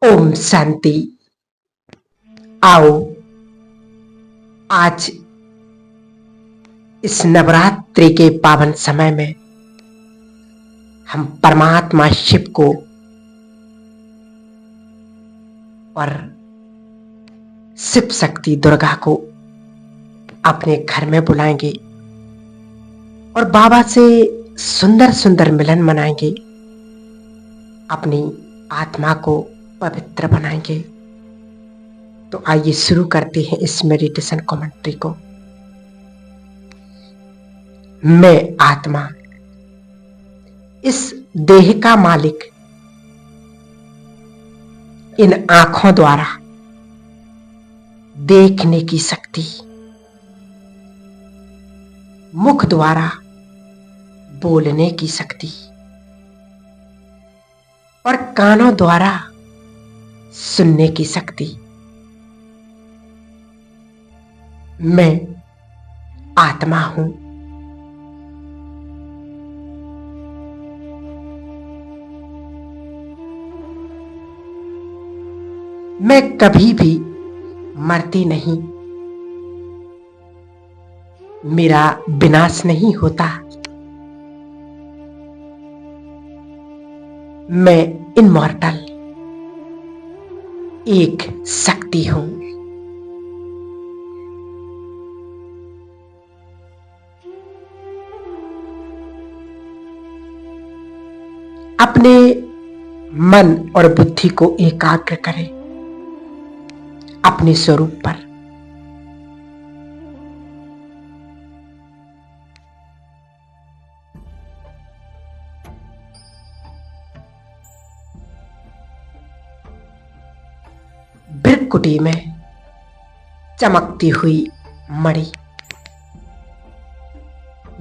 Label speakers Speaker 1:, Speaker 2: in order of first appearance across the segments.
Speaker 1: ओम शांति। आओ आज इस नवरात्रि के पावन समय में हम परमात्मा शिव को और शिव शक्ति दुर्गा को अपने घर में बुलाएंगे और बाबा से सुंदर सुंदर मिलन मनाएंगे, अपनी आत्मा को पवित्र बनाएंगे। तो आइए शुरू करते हैं इस मेडिटेशन कमेंट्री को। मैं आत्मा इस देह का मालिक इन आंखों द्वारा देखने की शक्ति, मुख द्वारा बोलने की शक्ति और कानों द्वारा सुनने की शक्ति मैं आत्मा हूं। मैं कभी भी मरती नहीं, मेरा विनाश नहीं होता। मैं इनमॉर्टल एक शक्ति हूं। अपने मन और बुद्धि को एकाग्र करें अपने स्वरूप पर। भृकुटी में चमकती हुई मणि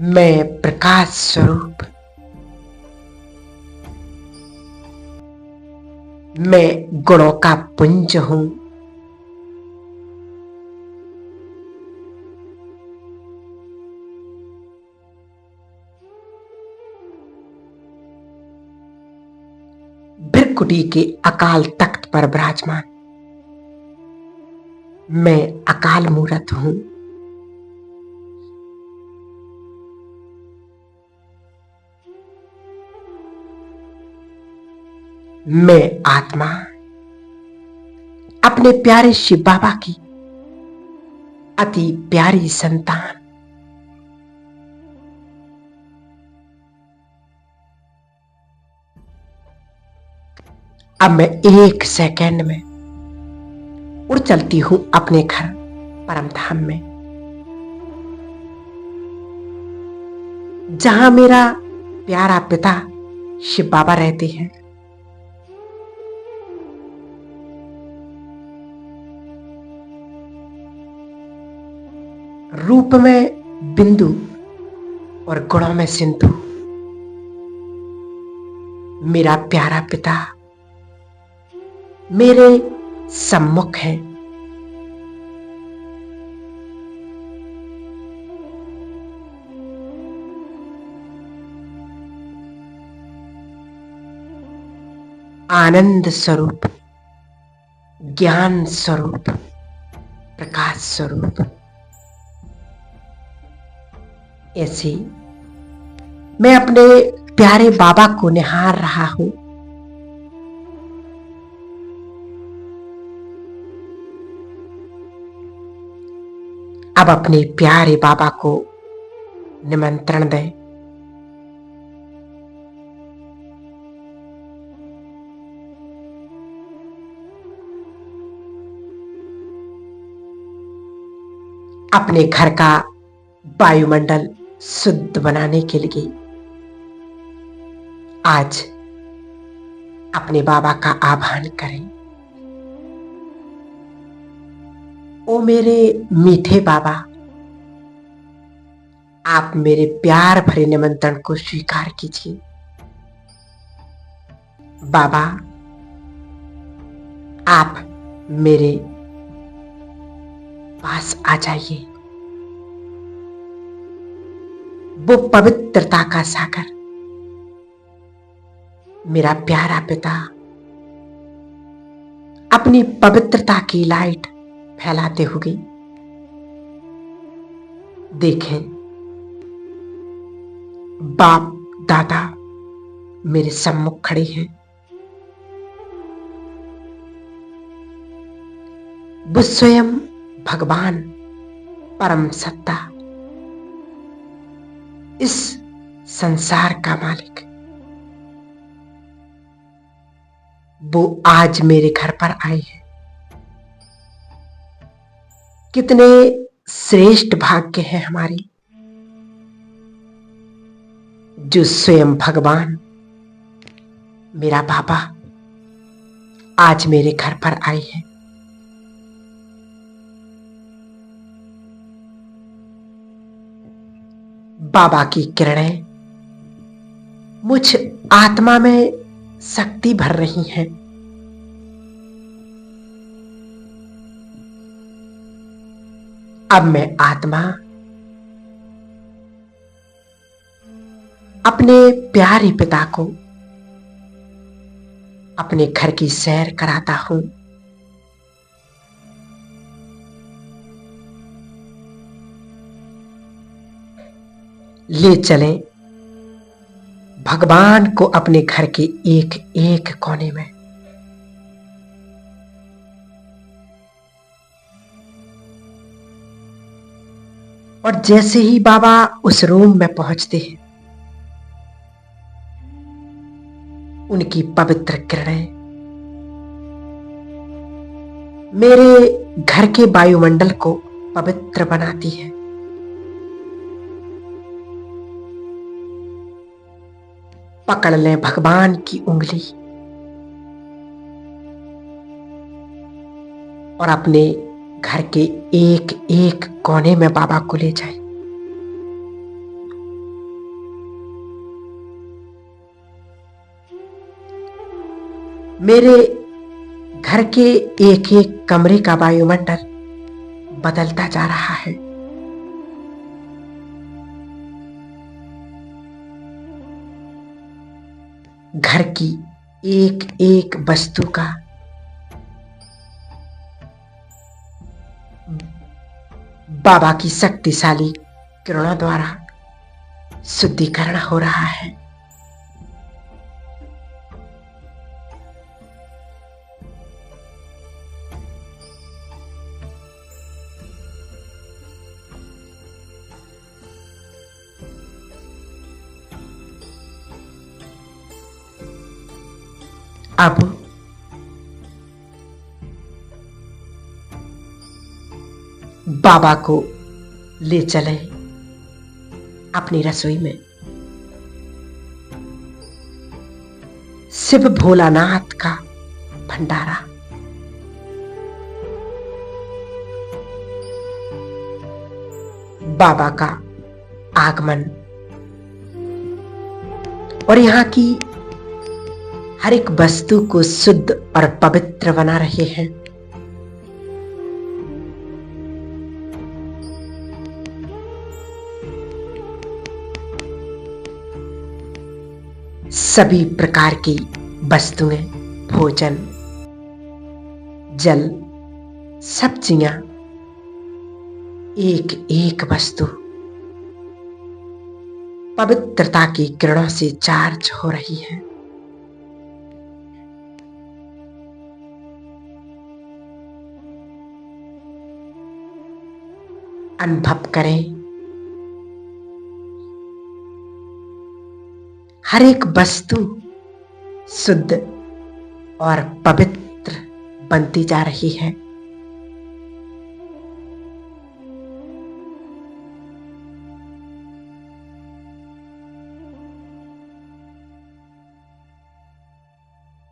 Speaker 1: मैं प्रकाश स्वरूप, मैं गुणों का पुंज हूं। भृकुटी के अकाल तख्त पर विराजमान मैं अकाल मूर्त हूं। मैं आत्मा अपने प्यारे शिव बाबा की अति प्यारी संतान, अब मैं एक सेकंड में उड़ चलती हूं अपने घर परम धाम में, जहां मेरा प्यारा पिता शिव बाबा रहते हैं। रूप में बिंदु और गुणों में सिंधु मेरा प्यारा पिता मेरे सम्मुख है। आनंद स्वरूप, ज्ञान स्वरूप, प्रकाश स्वरूप। ऐसे मैं अपने प्यारे बाबा को निहार रहा हूं। अब अपने प्यारे बाबा को निमंत्रण दें। अपने घर का वायुमंडल शुद्ध बनाने के लिए आज अपने बाबा का आह्वान करें। ओ मेरे मीठे बाबा, आप मेरे प्यार भरे निमंत्रण को स्वीकार कीजिए। बाबा, आप मेरे पास आ जाइए। वो पवित्रता का सागर मेरा प्यारा पिता अपनी पवित्रता की लाइट फैलाते हुए देखें, बाप दादा मेरे सम्मुख खड़े हैं। वो स्वयं भगवान परम सत्ता, इस संसार का मालिक, वो आज मेरे घर पर आए हैं। कितने श्रेष्ठ भाग्य है हमारे, जो स्वयं भगवान मेरा बाबा आज मेरे घर पर आए हैं। बाबा की किरणें मुझ आत्मा में शक्ति भर रही हैं। अब मैं आत्मा अपने प्यारे पिता को अपने घर की सैर कराता हूं। ले चलें भगवान को अपने घर के एक एक कोने में। और जैसे ही बाबा उस रूम में पहुंचते हैं, उनकी पवित्र किरणें मेरे घर के वायुमंडल को पवित्र बनाती है। पकड़ लें भगवान की उंगली और अपने घर के एक एक कोने में बाबा को ले जाएं। मेरे घर के एक एक कमरे का वायुमंडल बदलता जा रहा है। घर की एक एक वस्तु का बाबा की शक्तिशाली किरणों द्वारा शुद्धिकरण हो रहा है। अब बाबा को ले चले अपनी रसोई में। शिव भोलानाथ का भंडारा, बाबा का आगमन और यहाँ की हर एक वस्तु को शुद्ध और पवित्र बना रहे हैं। सभी प्रकार की वस्तुएं, भोजन, जल, सब्जियां, एक एक वस्तु पवित्रता की किरणों से चार्ज हो रही है। अनुभव करें, हर एक वस्तु शुद्ध और पवित्र बनती जा रही है।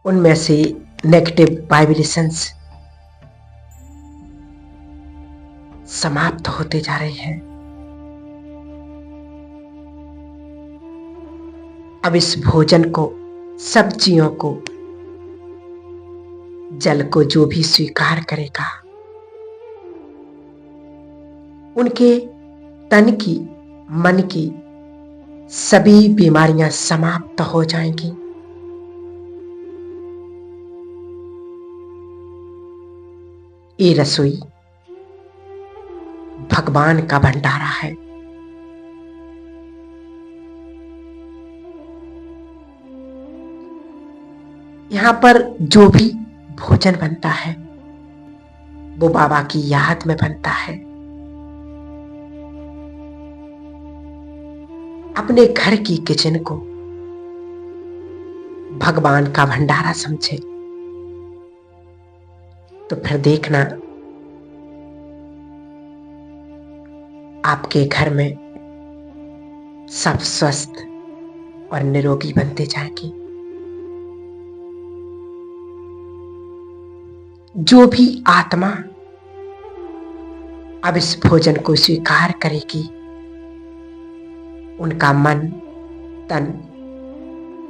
Speaker 1: उनमें से नेगेटिव वाइब्रेशंस समाप्त होते जा रहे हैं। अब इस भोजन को, सब्जियों को, जल को जो भी स्वीकार करेगा, उनके तन की, मन की सभी बीमारियां समाप्त हो जाएंगी। ये रसोई भगवान का भंडारा है। यहां पर जो भी भोजन बनता है वो बाबा की याद में बनता है। अपने घर की किचन को भगवान का भंडारा समझे तो फिर देखना आपके घर में सब स्वस्थ और निरोगी बनते जाएंगे। जो भी आत्मा अब इस भोजन को स्वीकार करेगी उनका मन तन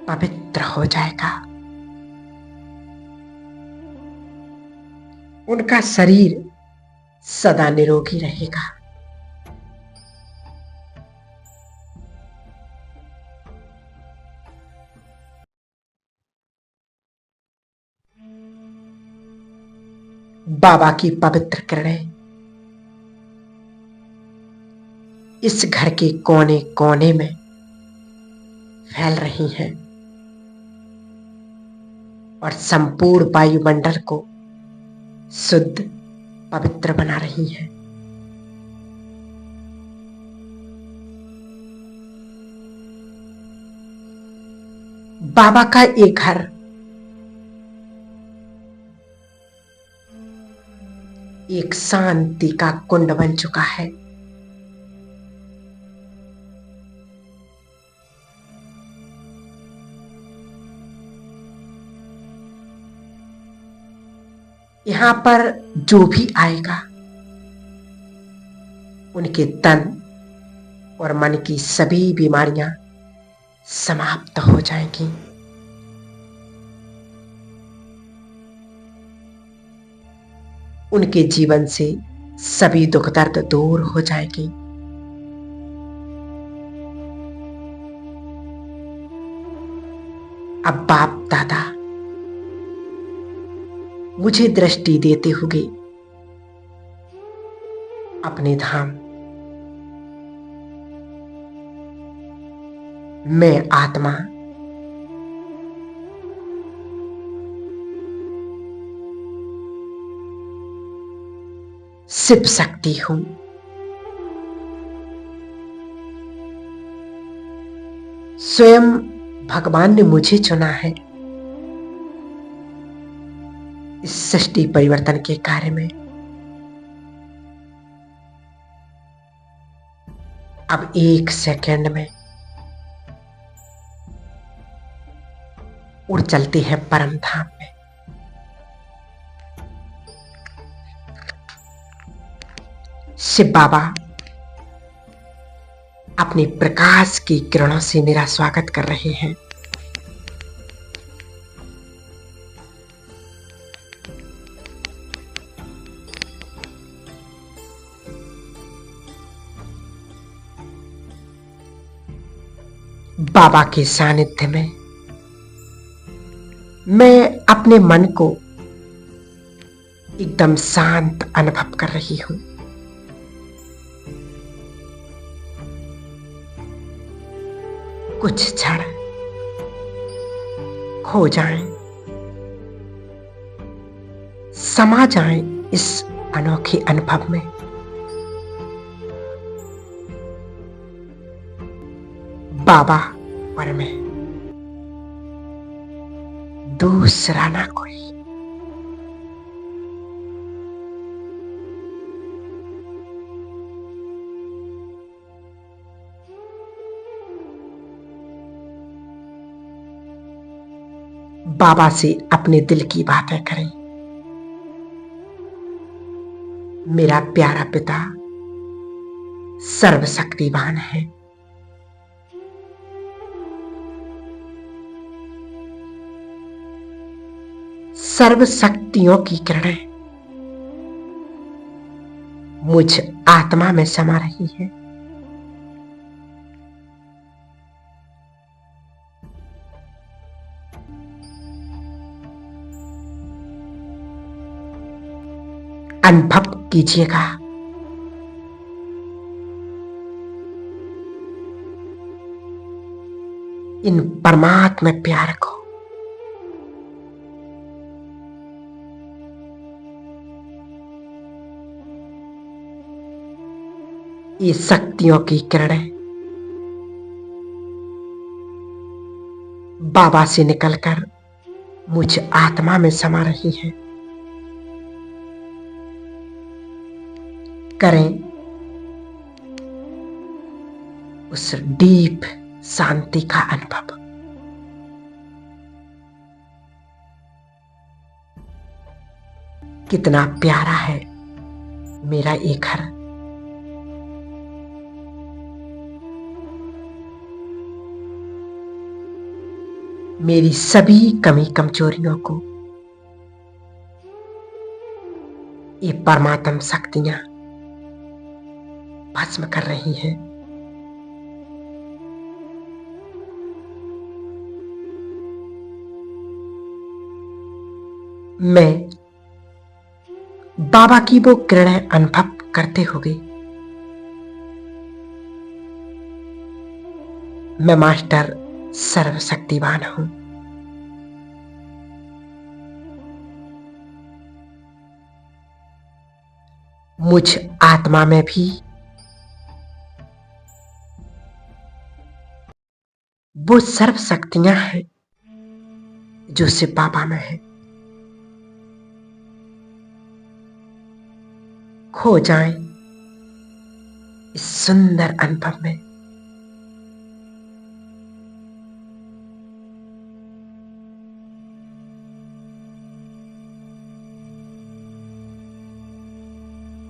Speaker 1: पवित्र हो जाएगा, उनका शरीर सदा निरोगी रहेगा। बाबा की पवित्र किरणें इस घर के कोने कोने में फैल रही हैं और संपूर्ण वायुमंडल को शुद्ध पवित्र बना रही हैं। बाबा का ये घर एक शांति का कुंड बन चुका है। यहां पर जो भी आएगा उनके तन और मन की सभी बीमारियां समाप्त हो जाएंगी। उनके जीवन से सभी दुख दर्द दूर हो जाएगी। अब बाप दादा मुझे दृष्टि देते हुए अपने धाम मैं आत्मा सिप सकती हूं। स्वयं भगवान ने मुझे चुना है इस सृष्टि परिवर्तन के कार्य में। अब एक सेकंड में उड़ चलते हैं परम धाम में। शिव बाबा अपने प्रकाश की किरणों से मेरा स्वागत कर रहे हैं। बाबा के सानिध्य में मैं अपने मन को एकदम शांत अनुभव कर रही हूं। कुछ क्षण खो जाएं, समा जाएं इस अनोखे अनुभव में। बाबा और मैं, दूसरा ना कोई। बाबा से अपने दिल की बातें करें। मेरा प्यारा पिता सर्वशक्तिवान है। सर्व शक्तियों की किरणें मुझ आत्मा में समा रही है। अनुभव कीजिएगा। इन परमात्मा प्यार को। ये शक्तियों की किरणें बाबा से निकलकर मुझ आत्मा में समा रही हैं। करें उस डीप शांति का अनुभव। कितना प्यारा है मेरा ये घर। मेरी सभी कमी कमजोरियों को ये परमात्म शक्तियां भस्म कर रही हैं। मैं बाबा की वो किरणें अनुभव करते हुए मैं मास्टर सर्वशक्तिवान हूं। मुझ आत्मा में भी वो सर्व शक्तियां हैं जो सिर्फ बाबा में है। खो जाएं इस सुंदर अनुभव में।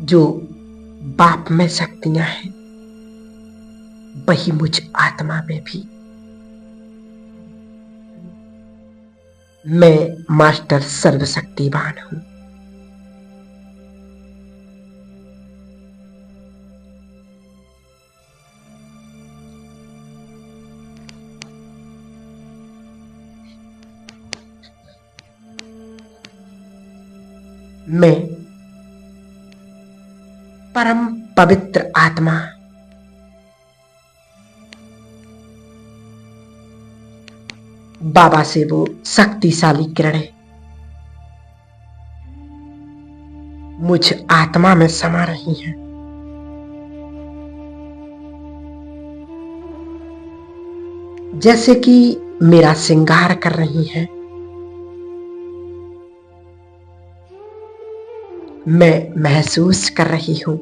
Speaker 1: जो बाप में शक्तियां हैं वही मुझ आत्मा में भी। मैं मास्टर सर्वशक्तिवान हूं। मैं परम पवित्र आत्मा बाबा से वो शक्तिशाली किरणें मुझ आत्मा में समा रही हैं। जैसे कि मेरा श्रृंगार कर रही हैं। मैं महसूस कर रही हूं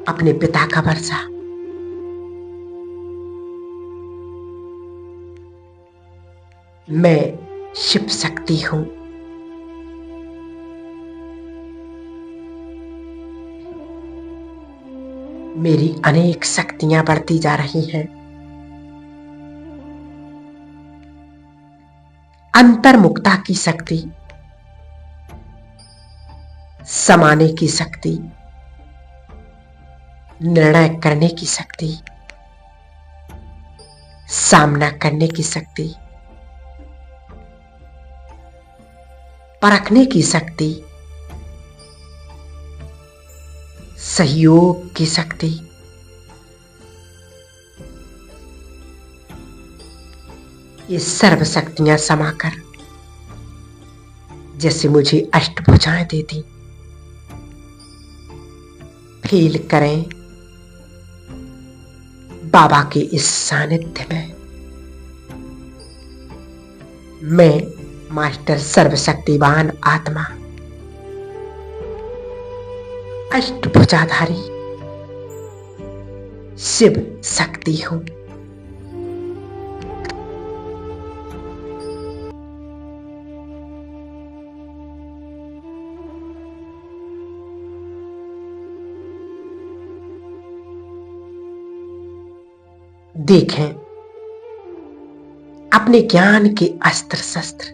Speaker 1: अपने पिता का वर्षा। मैं शिव शक्ति हूं। मेरी अनेक शक्तियां बढ़ती जा रही हैं। अंतर्मुखता की शक्ति, समाने की शक्ति, निर्णय करने की शक्ति, सामना करने की शक्ति, परखने की शक्ति, सहयोग की शक्ति, ये सर्व शक्तियां समाकर जैसे मुझे अष्टभुजाएं देती फील करें बाबा के इस सानिध्य में। मैं मास्टर सर्वशक्तिवान आत्मा अष्टभुजाधारी शिव शक्ति हूं। देखें अपने ज्ञान के अस्त्र शस्त्र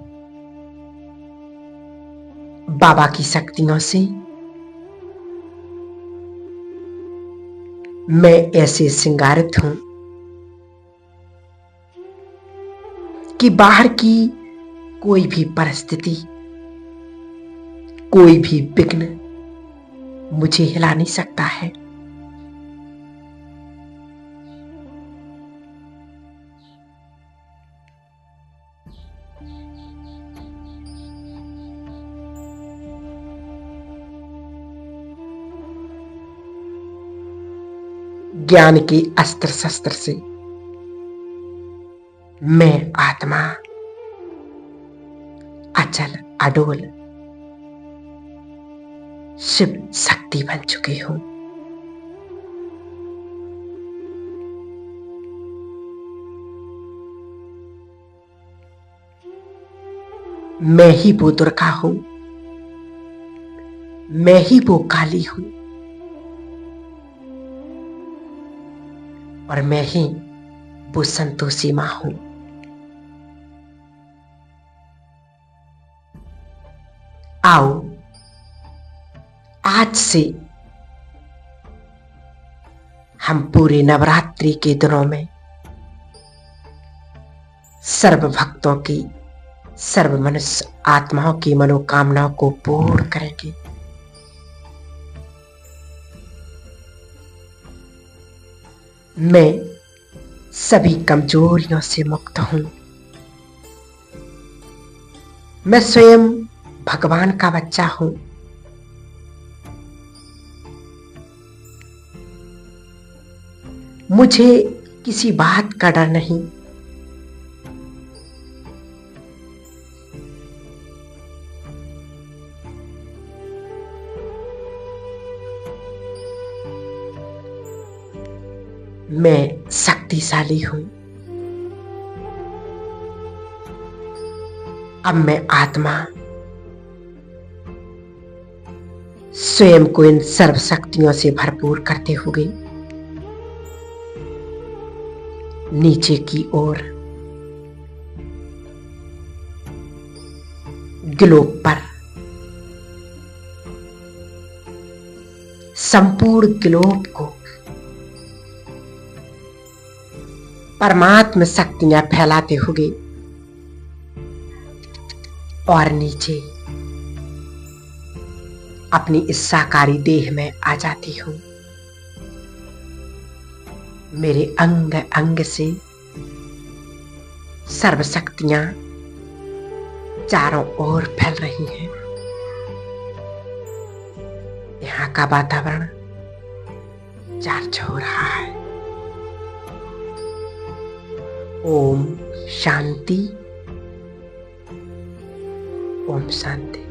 Speaker 1: बाबा की शक्तियों से मैं ऐसे श्रृंगारित हूं कि बाहर की कोई भी परिस्थिति, कोई भी विघ्न मुझे हिला नहीं सकता है। ज्ञान के अस्त्र शस्त्र से मैं आत्मा अचल अडोल शिव शक्ति बन चुकी हूं। मैं ही वो दुर्गा हूं, मैं ही वो काली हूं और मैं ही वो संतोषी मां हूं। आओ आज से हम पूरे नवरात्रि के दिनों में सर्व भक्तों की, सर्व मनुष्य आत्माओं की मनोकामनाओं को पूर्ण करेंगे। मैं सभी कमजोरियों से मुक्त हूं। मैं स्वयं भगवान का बच्चा हूं। मुझे किसी बात का डर नहीं। मैं शक्तिशाली हूं। अब मैं आत्मा स्वयं को इन सर्व शक्तियों से भरपूर करते हुए नीचे की ओर ग्लोब पर, संपूर्ण ग्लोब को परमात्म शक्तियां फैलाते हुए और नीचे अपनी इस साकारी देह में आ जाती हूं। मेरे अंग अंग से सर्व शक्तियां चारों ओर फैल रही हैं। यहाँ का वातावरण चार्ज हो रहा है। ओम शांति, ओम शांति।